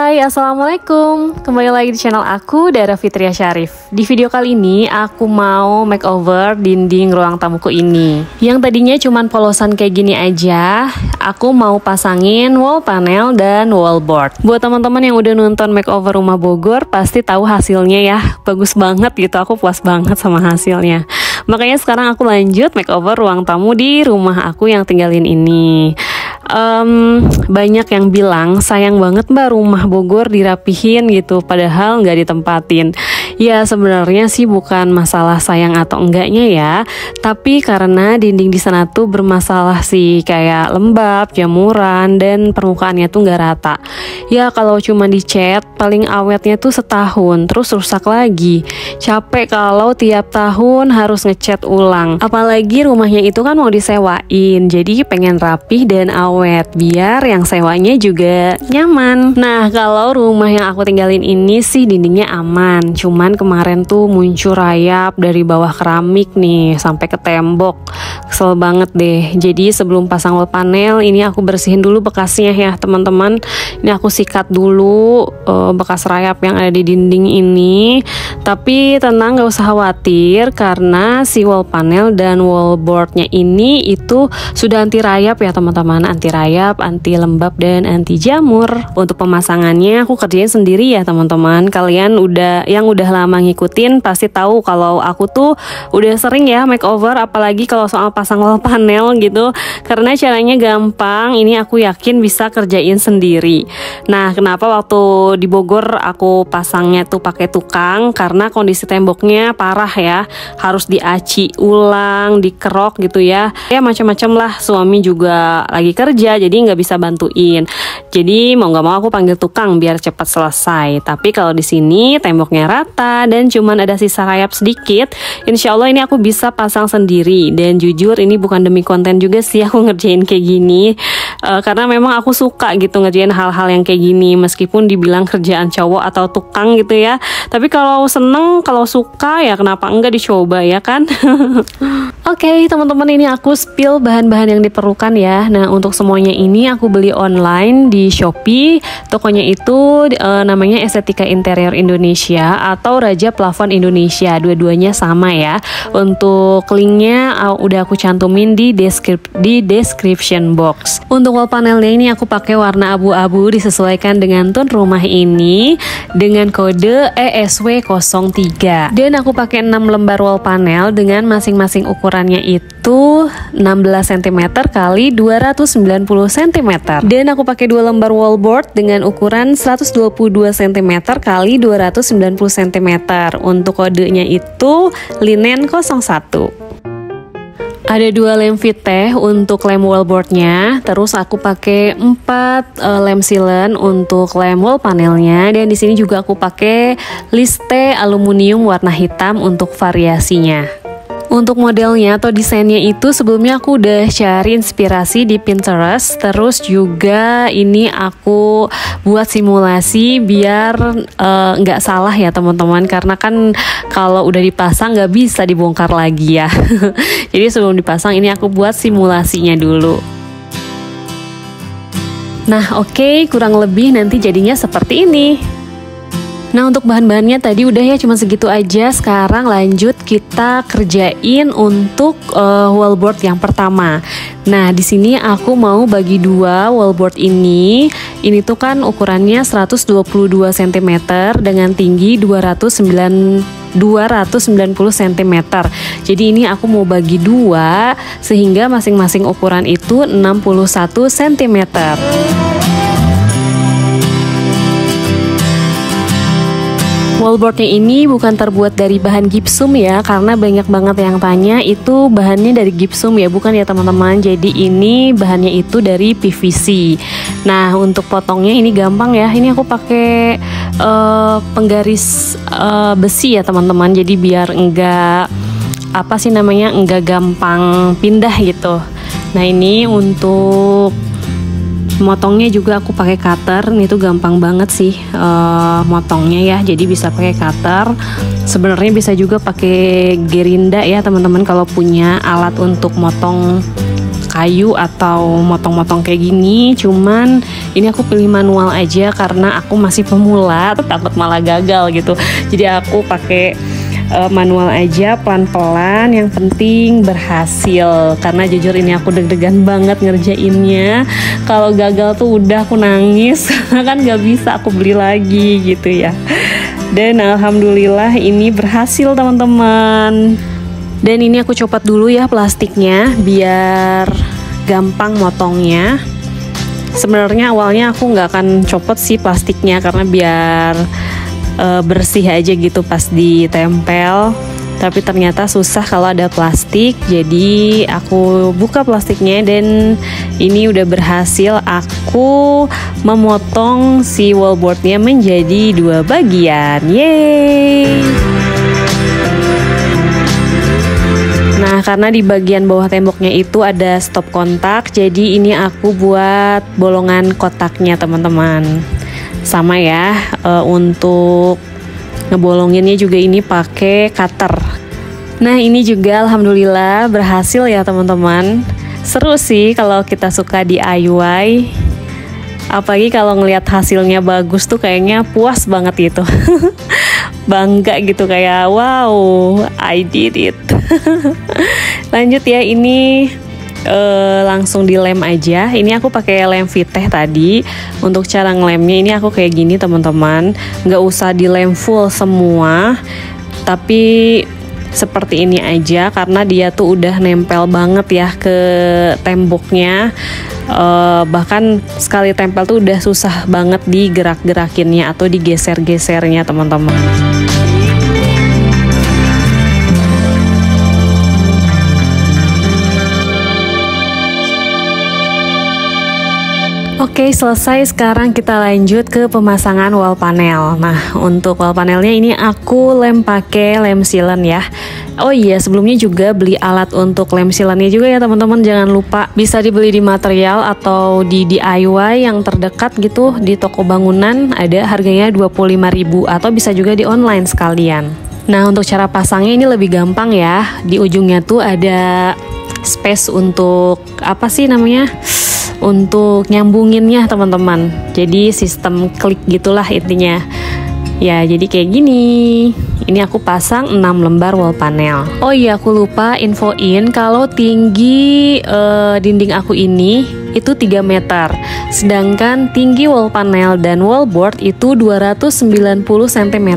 Hai, Assalamualaikum. Kembali lagi di channel aku, Dara Fitria Syarif. Di video kali ini, aku mau makeover dinding ruang tamuku ini. Yang tadinya cuman polosan kayak gini aja, aku mau pasangin wall panel dan wallboard. Buat teman-teman yang udah nonton makeover rumah Bogor, pasti tahu hasilnya ya. Bagus banget gitu, aku puas banget sama hasilnya. Makanya sekarang aku lanjut makeover ruang tamu di rumah aku yang tinggalin ini. Banyak yang bilang sayang banget mbak rumah Bogor dirapihin gitu, padahal nggak ditempatin. Ya sebenarnya sih bukan masalah sayang atau enggaknya ya, tapi karena dinding di sana tuh bermasalah sih, kayak lembab, jamuran, dan permukaannya tuh nggak rata. Ya kalau cuma dicat paling awetnya tuh setahun, terus rusak lagi. Capek kalau tiap tahun harus ngecat ulang. Apalagi rumahnya itu kan mau disewain, jadi pengen rapih dan awet biar yang sewanya juga nyaman. Nah kalau rumah yang aku tinggalin ini sih dindingnya aman, cuman kemarin tuh muncul rayap dari bawah keramik nih sampai ke tembok. Kesel banget deh. Jadi sebelum pasang wall panel ini aku bersihin dulu bekasnya ya teman-teman. Ini aku sikat dulu bekas rayap yang ada di dinding ini. Tapi tenang, gak usah khawatir karena si wall panel dan wallboardnya ini itu sudah anti rayap ya teman-teman. Anti rayap, anti lembab, dan anti jamur. Untuk pemasangannya aku kerjain sendiri ya teman-teman. Kalian yang udah lama ngikutin pasti tahu kalau aku tuh udah sering ya makeover, apalagi kalau soal pasang wall panel gitu, karena caranya gampang. Ini aku yakin bisa kerjain sendiri. Nah kenapa waktu di Bogor aku pasangnya tuh pakai tukang, karena kondisi temboknya parah ya, harus diaci ulang, dikerok gitu ya macam-macam lah. Suami juga lagi kerja jadi nggak bisa bantuin, jadi mau nggak mau aku panggil tukang biar cepat selesai. Tapi kalau di sini temboknya rata dan cuman ada sisa rayap sedikit, insya Allah ini aku bisa pasang sendiri. Dan jujur ini bukan demi konten juga sih aku ngerjain kayak gini, karena memang aku suka gitu ngerjain hal-hal yang kayak gini, meskipun dibilang kerjaan cowok atau tukang gitu ya. Tapi kalau seneng, kalau suka ya kenapa enggak dicoba ya kan. Oke, teman-teman, ini aku spill bahan-bahan yang diperlukan ya. Nah untuk semuanya ini aku beli online di Shopee. Tokonya itu namanya Estetika Interior Indonesia atau Raja Plafon Indonesia. Dua-duanya sama ya. Untuk linknya udah aku cantumin di description box. Untuk wall panelnya ini aku pakai warna abu-abu disesuaikan dengan tone rumah ini dengan kode ESW03. Dan aku pakai 6 lembar wall panel dengan masing-masing ukurannya itu 16 cm kali 290 cm. Dan aku pakai 2 lembar wallboard dengan ukuran 122 cm kali 290 cm. Untuk kodenya itu linen 01. Ada 2 lem Vitech untuk lem wallboardnya. Terus aku pakai 4 lem silen untuk lem wall panelnya. Dan di sini juga aku pakai liste aluminium warna hitam untuk variasinya. Untuk modelnya atau desainnya itu sebelumnya aku udah cari inspirasi di Pinterest. Terus juga ini aku buat simulasi biar nggak salah ya teman-teman, karena kan kalau udah dipasang nggak bisa dibongkar lagi ya. Jadi sebelum dipasang ini aku buat simulasinya dulu. Nah oke, kurang lebih nanti jadinya seperti ini. Nah untuk bahan-bahannya tadi udah ya, cuma segitu aja. Sekarang lanjut kita kerjain untuk wallboard yang pertama. Nah di sini aku mau bagi 2 wallboard ini. Ini tuh kan ukurannya 122 cm dengan tinggi 290 cm. Jadi ini aku mau bagi 2 sehingga masing-masing ukuran itu 61 cm. Wallboardnya ini bukan terbuat dari bahan gipsum ya, karena banyak banget yang tanya itu bahannya dari gipsum ya, bukan ya teman-teman. Jadi ini bahannya itu dari PVC. Nah untuk potongnya ini gampang ya, ini aku pakai penggaris besi ya teman-teman. Jadi biar enggak enggak gampang pindah gitu. Nah ini untuk motongnya juga aku pakai cutter. Ini tuh gampang banget sih motongnya ya, jadi bisa pakai cutter. Sebenarnya bisa juga pakai gerinda ya teman-teman kalau punya alat untuk motong kayu atau motong-motong kayak gini. Cuman ini aku pilih manual aja karena aku masih pemula, takut malah gagal gitu. Jadi aku pakai manual aja, pelan-pelan, yang penting berhasil. Karena jujur ini aku deg-degan banget ngerjainnya. Kalau gagal tuh udah aku nangis karena kan gak bisa aku beli lagi gitu ya. Dan alhamdulillah ini berhasil teman-teman. Dan ini aku copot dulu ya plastiknya biar gampang motongnya. Sebenarnya awalnya aku nggak akan copot sih plastiknya karena biar bersih aja gitu pas ditempel. Tapi ternyata susah kalau ada plastik. Jadi aku buka plastiknya dan ini udah berhasil aku memotong si wallboardnya menjadi 2 bagian. Yeay! Nah, karena di bagian bawah temboknya itu ada stop kontak, jadi ini aku buat bolongan kotaknya teman-teman. Sama ya, untuk ngebolonginnya juga ini pakai cutter. Nah, ini juga alhamdulillah berhasil ya teman-teman. Seru sih kalau kita suka DIY. Apalagi kalau ngelihat hasilnya bagus tuh kayaknya puas banget gitu. Bangga gitu kayak wow, I did it. Lanjut ya, ini langsung dilem aja. Ini aku pakai lem Viteh tadi. Untuk cara ngelemnya ini aku kayak gini teman-teman, nggak usah dilem full semua, tapi seperti ini aja karena dia tuh udah nempel banget ya ke temboknya. Bahkan sekali tempel tuh udah susah banget digerak-gerakinnya atau digeser-gesernya teman-teman. Oke, selesai. Sekarang kita lanjut ke pemasangan wall panel. Nah, untuk wall panelnya ini aku lem pakai lem sealant ya. Oh iya, sebelumnya juga beli alat untuk lem sealantnya juga ya teman-teman. Jangan lupa bisa dibeli di material atau di DIY yang terdekat gitu di toko bangunan. Ada harganya 25.000 atau bisa juga di online sekalian. Nah, untuk cara pasangnya ini lebih gampang ya. Di ujungnya tuh ada space untuk apa sih namanya? Untuk nyambunginnya teman-teman. Jadi sistem klik gitulah intinya. Ya, jadi kayak gini. Ini aku pasang 6 lembar wall panel. Oh iya, aku lupa infoin kalau tinggi dinding aku ini itu 3 meter. Sedangkan tinggi wall panel dan wallboard itu 290 cm.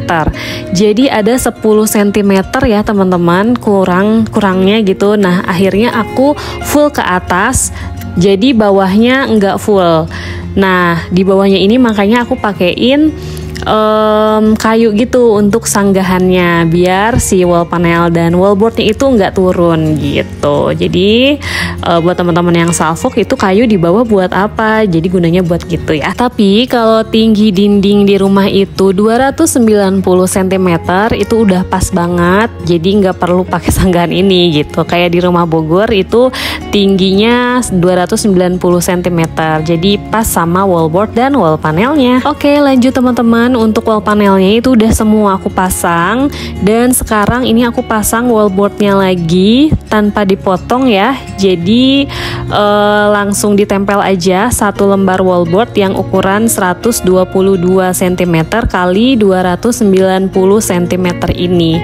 Jadi ada 10 cm ya teman-teman, kurangnya gitu. Nah, akhirnya aku full ke atas. Jadi bawahnya nggak full. Nah, di bawahnya ini makanya aku pakein kayu gitu untuk sanggahannya biar si wall panel dan wallboardnya itu nggak turun gitu. Jadi buat teman-teman yang salfok itu kayu di bawah buat apa? Jadi gunanya buat gitu ya. Tapi kalau tinggi dinding di rumah itu 290 cm itu udah pas banget. Jadi nggak perlu pakai sanggahan ini gitu. Kayak di rumah Bogor itu tingginya 290 cm. Jadi pas sama wallboard dan wall panelnya. Oke, lanjut teman-teman. Untuk wall panelnya itu udah semua aku pasang. Dan sekarang ini aku pasang wallboardnya lagi tanpa dipotong ya. Jadi langsung ditempel aja satu lembar wallboard yang ukuran 122 cm kali 290 cm ini.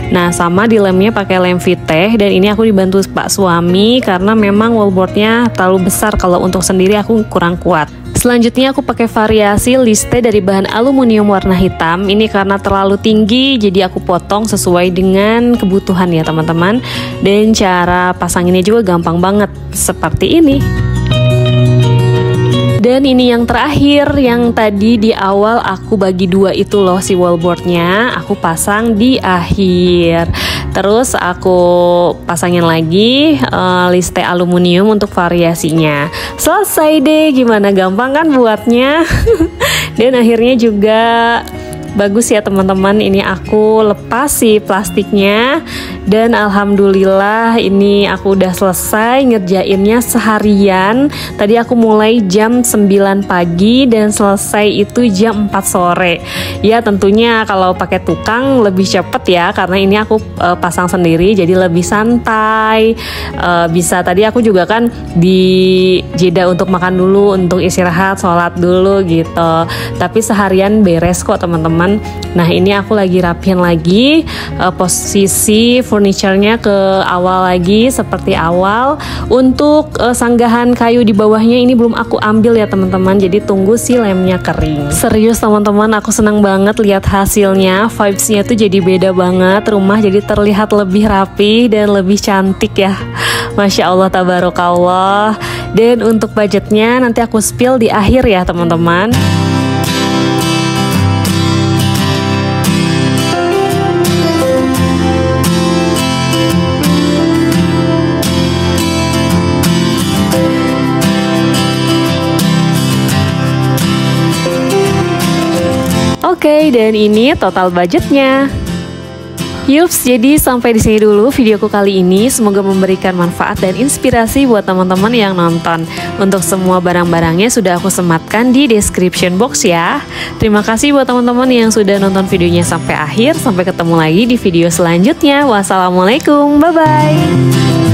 Nah, sama dilemnya pakai lem Viteh. Dan ini aku dibantu Pak suami karena memang wallboardnya terlalu besar, kalau untuk sendiri aku kurang kuat. Selanjutnya aku pakai variasi liste dari bahan aluminium warna hitam. Ini karena terlalu tinggi jadi aku potong sesuai dengan kebutuhan ya teman-teman. Dan cara pasanginnya juga gampang banget seperti ini. Dan ini yang terakhir, yang tadi di awal aku bagi dua itu loh si wallboardnya, aku pasang di akhir. Terus aku pasangin lagi liste aluminium untuk variasinya. Selesai deh, gimana gampang kan buatnya. Dan akhirnya juga bagus ya teman-teman. Ini aku lepas si plastiknya dan alhamdulillah ini aku udah selesai ngerjainnya seharian. Tadi aku mulai jam 9 pagi dan selesai itu jam 4 sore. Ya tentunya kalau pakai tukang lebih cepet ya, karena ini aku pasang sendiri jadi lebih santai. Bisa tadi aku juga kan di jeda untuk makan dulu, untuk istirahat, sholat dulu gitu. Tapi seharian beres kok teman-teman. Nah ini aku lagi rapihin lagi posisi furniture-nya ke awal lagi seperti awal. Untuk sanggahan kayu di bawahnya ini belum aku ambil ya teman-teman, jadi tunggu si lemnya kering. Serius teman-teman, aku senang banget lihat hasilnya. Vibes-nya tuh jadi beda banget, rumah jadi terlihat lebih rapi dan lebih cantik ya. Masya Allah, tabarakallah. Dan untuk budgetnya nanti aku spill di akhir ya teman-teman. Oke, dan ini total budgetnya. Yups, jadi sampai di sini dulu videoku kali ini. Semoga memberikan manfaat dan inspirasi buat teman-teman yang nonton. Untuk semua barang-barangnya sudah aku sematkan di description box ya. Terima kasih buat teman-teman yang sudah nonton videonya sampai akhir. Sampai ketemu lagi di video selanjutnya. Wassalamualaikum, bye-bye.